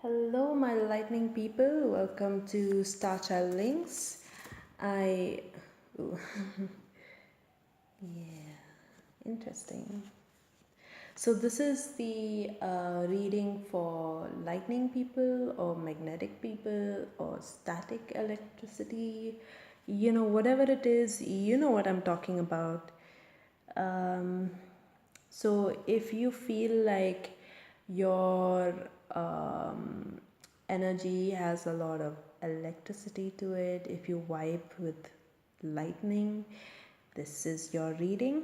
Hello, my lightning people. Welcome to Star Child Links. I. Ooh. Yeah, interesting. So, this is the reading for lightning people, or magnetic people, or static electricity. Whatever it is, you know what I'm talking about. Um, so if you feel like your energy has a lot of electricity to it, if you vibe with lightning, this is your reading.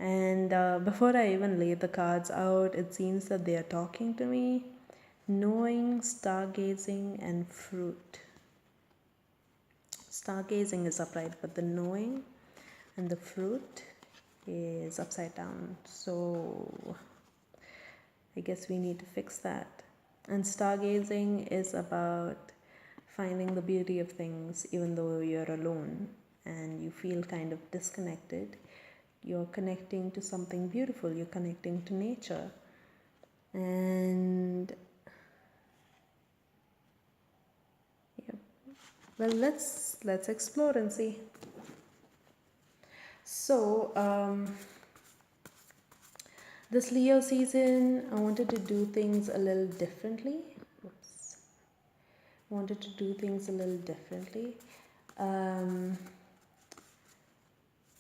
And before I even lay the cards out, it seems that they are talking to me. Knowing, stargazing, and fruit. Stargazing is upright, but the knowing and the fruit is upside down. So I guess we need to fix that. And stargazing is about finding the beauty of things even though you're alone and you feel kind of disconnected. You're connecting to something beautiful, you're connecting to nature. And yeah, well, let's explore and see. So, this Leo season, I wanted to do things a little differently. Whoops. Wanted to do things a little differently.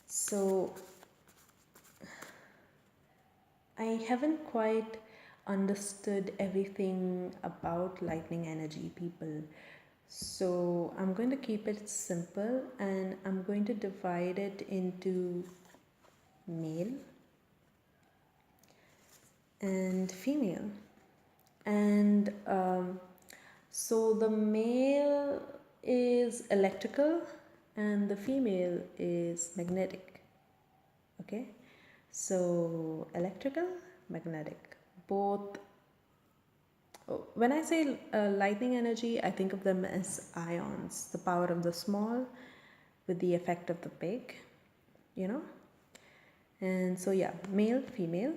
So, I haven't quite understood everything about lightning energy people. So, I'm going to keep it simple and I'm going to divide it into male and female. And so the male is electrical and the female is magnetic. Okay, so electrical, magnetic, both. When I say lightning energy, I think of them as ions, the power of the small with the effect of the big, you know. And so, yeah, male, female,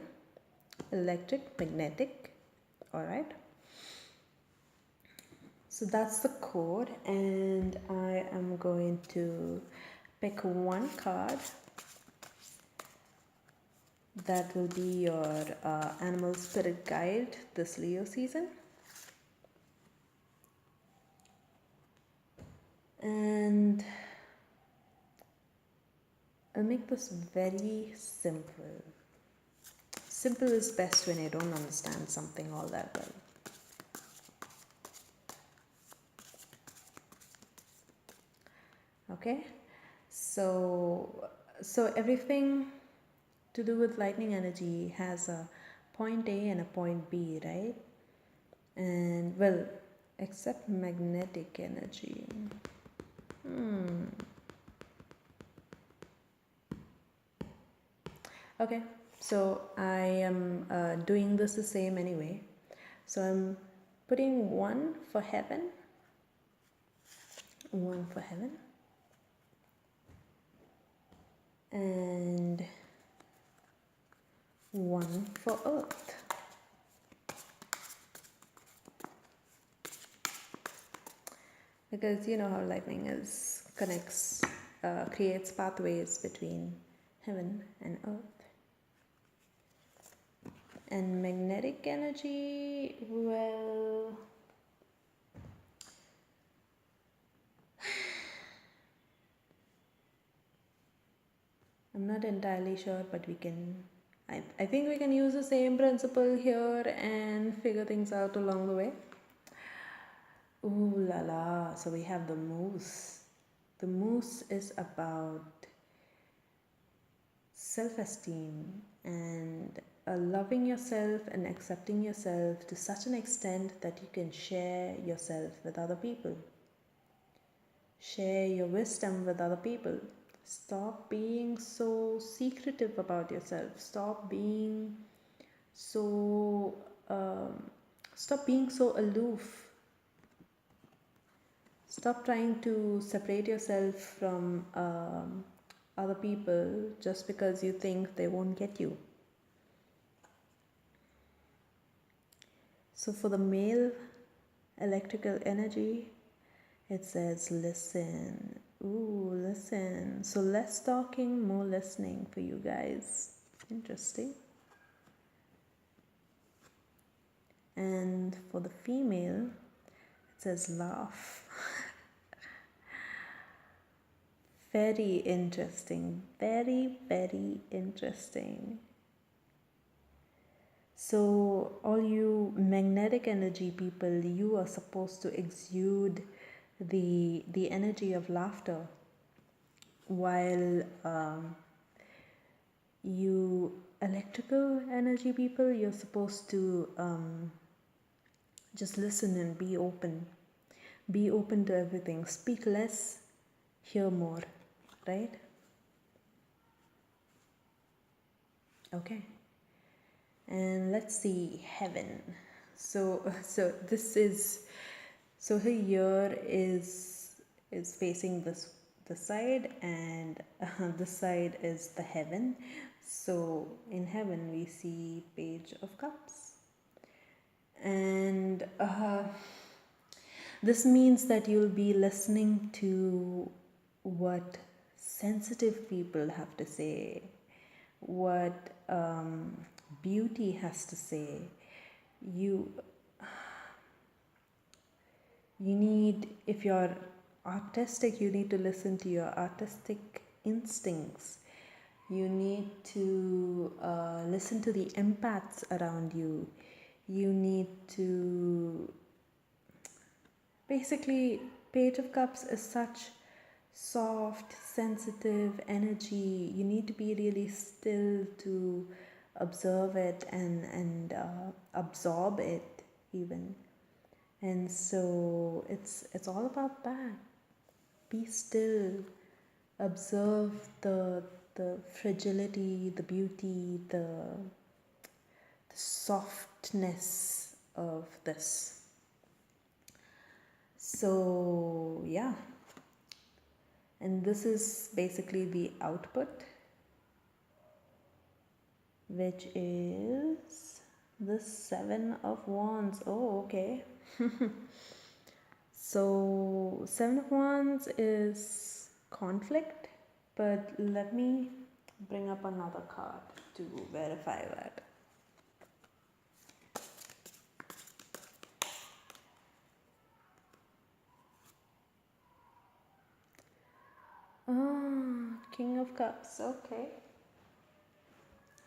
electric, magnetic, all right. So that's the code, and I am going to pick one card that will be your animal spirit guide this Leo season. And I'll make this very simple. Simple is best when I don't understand something all that well. Okay, so everything to do with lightning energy has a point A and a point B, right? And well, except magnetic energy. Okay, so I am doing this the same anyway. So I'm putting one for heaven, and one for earth. Because you know how lightning creates pathways between heaven and earth. And magnetic energy, well, I'm not entirely sure, but I think we can use the same principle here and figure things out along the way. Ooh la la, so we have the moose. The moose is about self-esteem and loving yourself and accepting yourself to such an extent that you can share yourself with other people. Share your wisdom with other people. Stop being so secretive about yourself. Stop being so aloof. Stop trying to separate yourself from other people just because you think they won't get you. So for the male electrical energy, it says listen. Ooh, listen. So less talking, more listening for you guys. Interesting. And for the female, it says laugh. Very interesting. Very, very interesting. So, all you magnetic energy people, you are supposed to exude the energy of laughter, while you electrical energy people, you're supposed to just listen and be open. Be open to everything. Speak less, hear more, right? Okay. And let's see heaven. So this is, so her ear is facing this side, and this side is the heaven. So in heaven we see Page of Cups, and this means that you'll be listening to what sensitive people have to say, what beauty has to say. You need, if you're artistic, you need to listen to your artistic instincts. You need to listen to the empaths around you. You need to, basically, Page of Cups is such soft, sensitive energy. You need to be really still to observe it and absorb it even. And so it's all about that. Be still, observe the fragility, the beauty, the softness of this. So yeah, and this is basically the output, which is the Seven of Wands. Oh, okay. So Seven of Wands is conflict, but let me bring up another card to verify that. King of Cups, okay.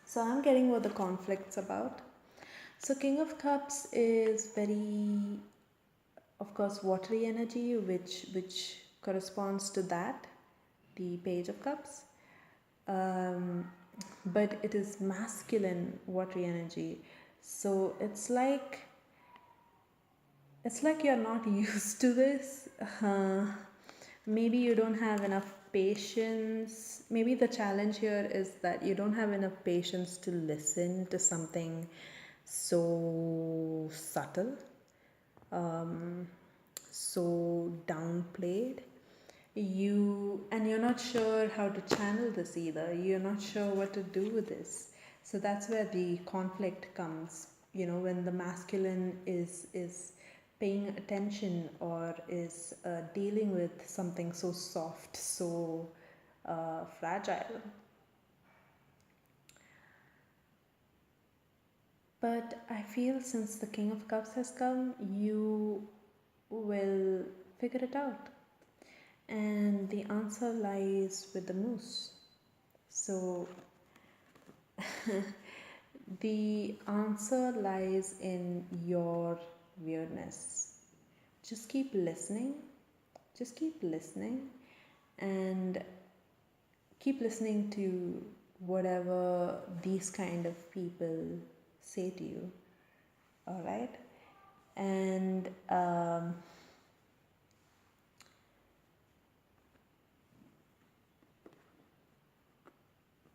So I'm getting what the conflict's about. So King of Cups is very, of course, watery energy, which corresponds to that, the Page of Cups. But it is masculine watery energy. So it's like you're not used to this. Maybe you don't have enough patience. Maybe the challenge here is that you don't have enough patience to listen to something so subtle, so downplayed. You're not sure how to channel this either. You're not sure what to do with this. So that's where the conflict comes. When the masculine is paying attention, or is dealing with something so soft, so fragile. But I feel since the King of Cups has come, you will figure it out. And the answer lies with the moose. So the answer lies in your weirdness. Just keep listening. Just keep listening. And keep listening to whatever these kind of people say to you. All right? And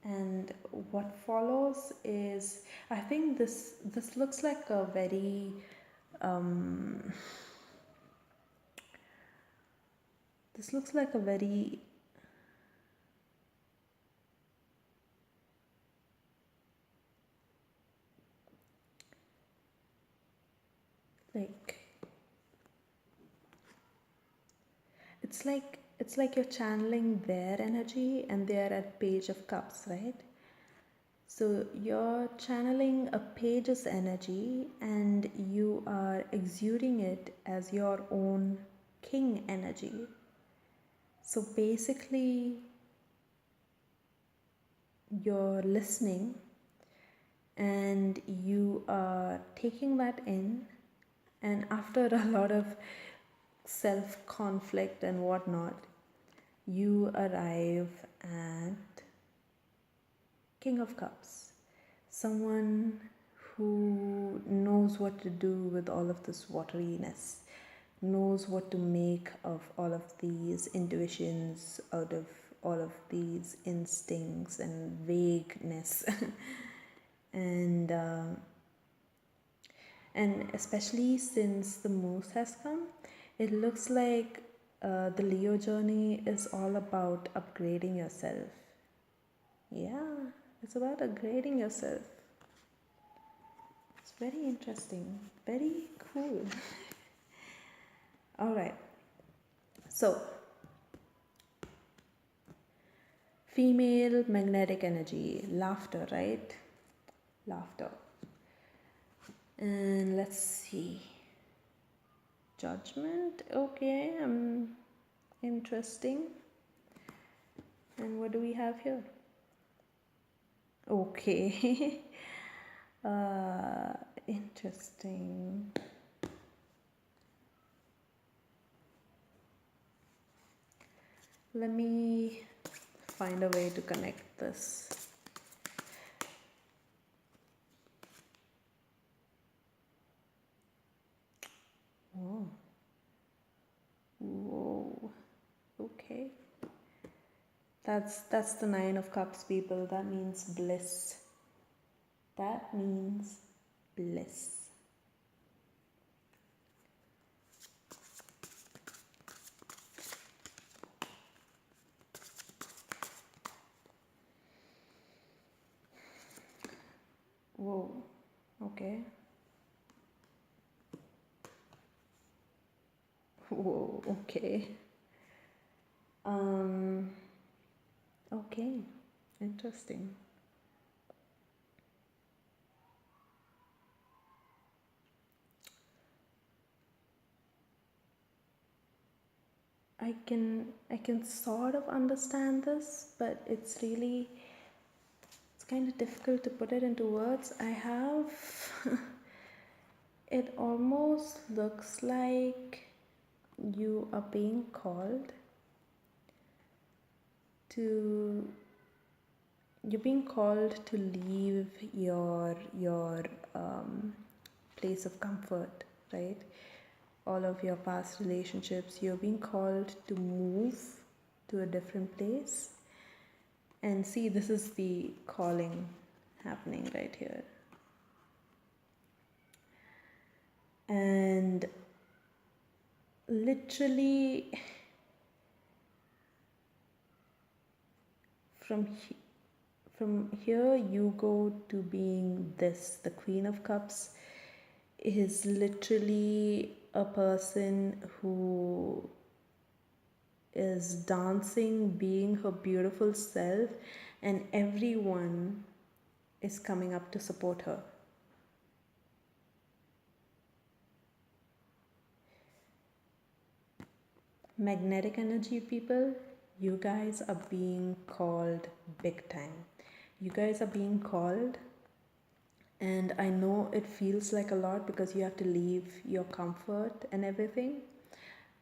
and what follows is, I think this looks like a very this looks like a very like it's like you're channeling their energy and they're at Page of Cups, right? So you're channeling a page's energy and you are exuding it as your own king energy. So basically, you're listening and you are taking that in, and after a lot of self conflict and whatnot, you arrive at King of Cups, someone who knows what to do with all of this wateriness, knows what to make of all of these intuitions, out of all of these instincts and vagueness. and and especially since the moose has come, it looks like the Leo journey is all about upgrading yourself. Yeah, it's about upgrading yourself. It's very interesting, very cool. All right, so female magnetic energy, laughter, right? Laughter. And let's see. Judgment, okay, interesting. And what do we have here? Okay. Interesting. Let me find a way to connect this. Oh. Whoa. Okay. That's the Nine of Cups, people. That means bliss. That means bliss. Whoa. Okay. Whoa. Okay. Okay. Interesting. I can sort of understand this, but it's kind of difficult to put it into words. I have it almost looks like you are being called to leave your place of comfort, right? All of your past relationships, you're being called to move to a different place. And see, this is the calling happening right here. And literally from here you go to being this. The Queen of Cups is literally a person who is dancing, being her beautiful self, and everyone is coming up to support her. Magnetic energy, people, you guys are being called big time. You guys are being called, and I know it feels like a lot because you have to leave your comfort and everything.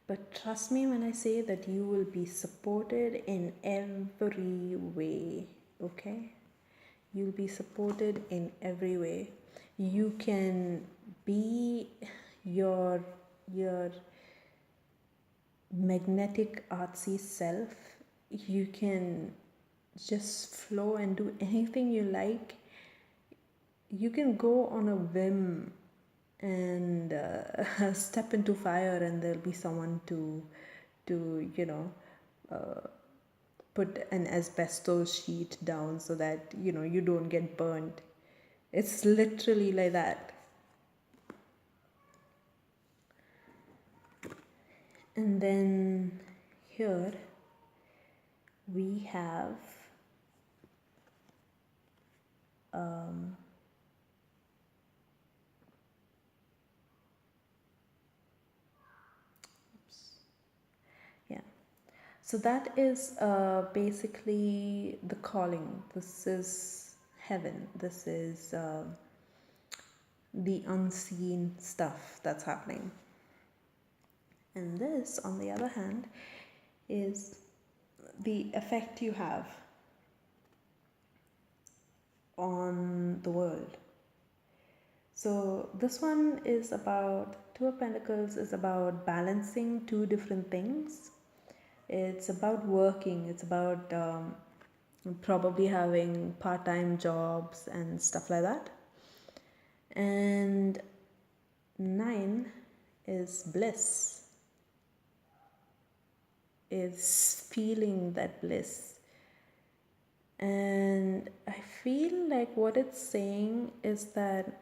But trust me when I say that you will be supported in every way, okay? You'll be supported in every way. You can be your magnetic artsy self. You can just flow and do anything you like. You can go on a whim and step into fire, and there'll be someone to put an asbestos sheet down so that you don't get burnt. It's literally like that. And then here we have um, yeah. So that is basically the calling. This is heaven. This is the unseen stuff that's happening. And this, on the other hand, is the effect you have on the world. So this one is about, Two of Pentacles is about balancing two different things. It's about working, it's about probably having part-time jobs and stuff like that. And 9 is bliss, is feeling that bliss. And I feel like what it's saying is that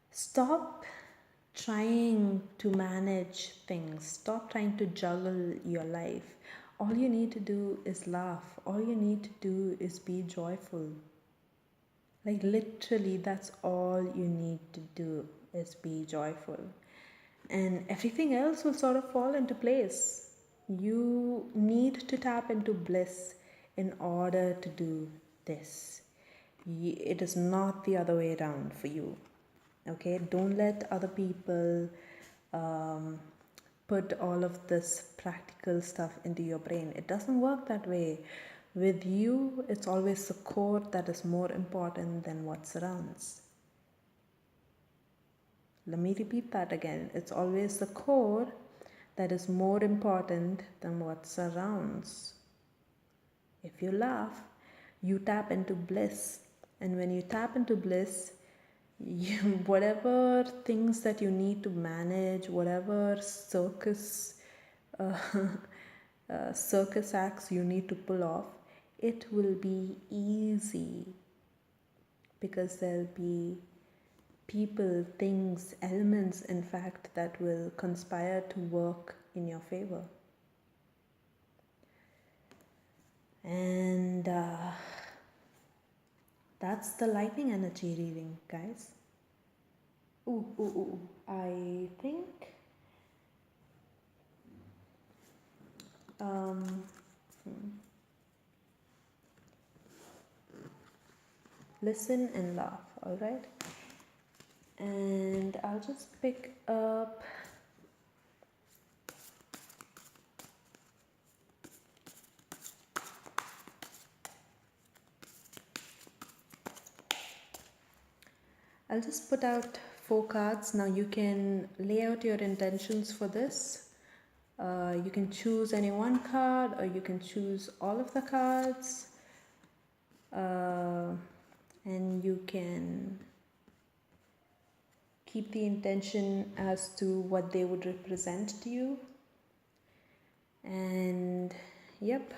stop trying to manage things, stop trying to juggle your life. All you need to do is laugh, all you need to do is be joyful. Like literally, that's all you need to do is be joyful. And everything else will sort of fall into place. You need to tap into bliss in order to do this. It is not the other way around for you. Okay, don't let other people put all of this practical stuff into your brain. It doesn't work that way. With you, it's always the core that is more important than what surrounds. Let me repeat that again. It's always the core that is more important than what surrounds. If you laugh, you tap into bliss. And when you tap into bliss, whatever things that you need to manage, whatever circus acts you need to pull off, it will be easy because there'll be people, things, elements, in fact, that will conspire to work in your favor. And that's the lightning energy reading, guys. I think listen and laugh, all right? And I'll just pick up I'll just put out 4 cards. Now you can lay out your intentions for this. You can choose any one card or you can choose all of the cards. And you can keep the intention as to what they would represent to you. And yep,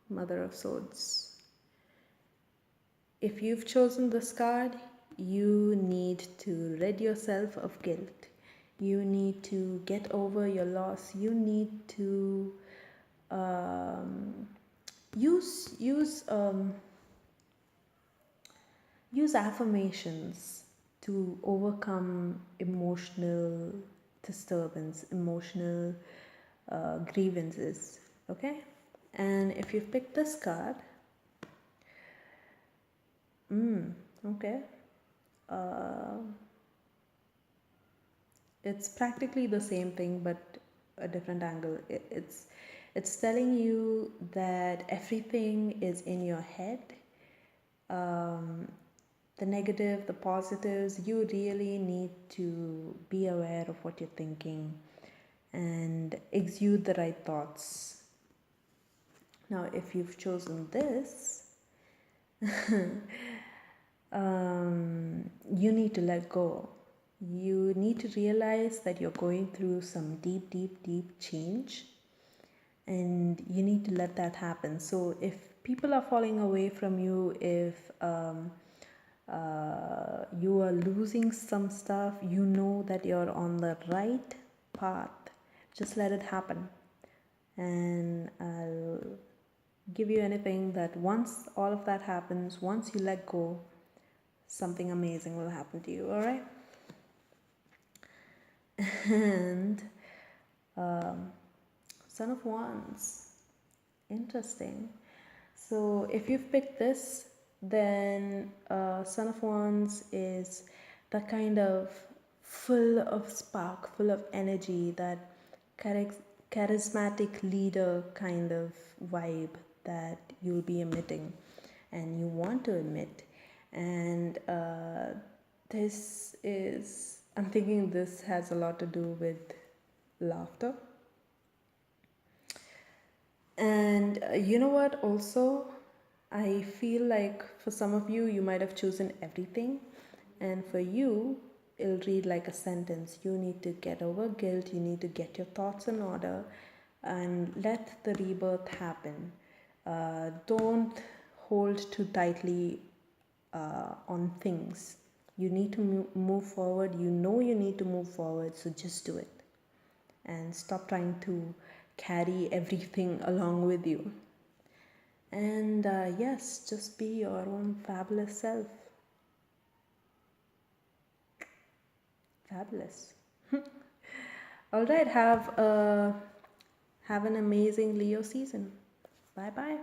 Mother of Swords. If you've chosen this card, you need to rid yourself of guilt. You need to get over your loss. You need to use affirmations to overcome emotional disturbance, emotional grievances. Okay, and if you've picked this card, okay, it's practically the same thing but a different angle. It's telling you that everything is in your head. The negative, the positives, you really need to be aware of what you're thinking and exude the right thoughts. Now, if you've chosen this, you need to let go. You need to realize that you're going through some deep, deep, deep change, and you need to let that happen. So if people are falling away from you, if you are losing some stuff, you know that you're on the right path. Just let it happen. And I'll give you anything that once all of that happens, once you let go, something amazing will happen to you, all right? And um, Son of Wands, interesting. So if you've picked this, then Son of Wands is that kind of full of spark, full of energy, that charismatic leader kind of vibe that you'll be emitting and you want to emit. And I'm thinking this has a lot to do with laughter. And you know what, also, I feel like for some of you, you might have chosen everything. And for you, it'll read like a sentence. You need to get over guilt, you need to get your thoughts in order, and let the rebirth happen. Don't hold too tightly on things. You need to move forward. You know you need to move forward, so just do it. And stop trying to carry everything along with you. And yes, just be your own fabulous self. Fabulous. All right, have an amazing Leo season. Bye bye.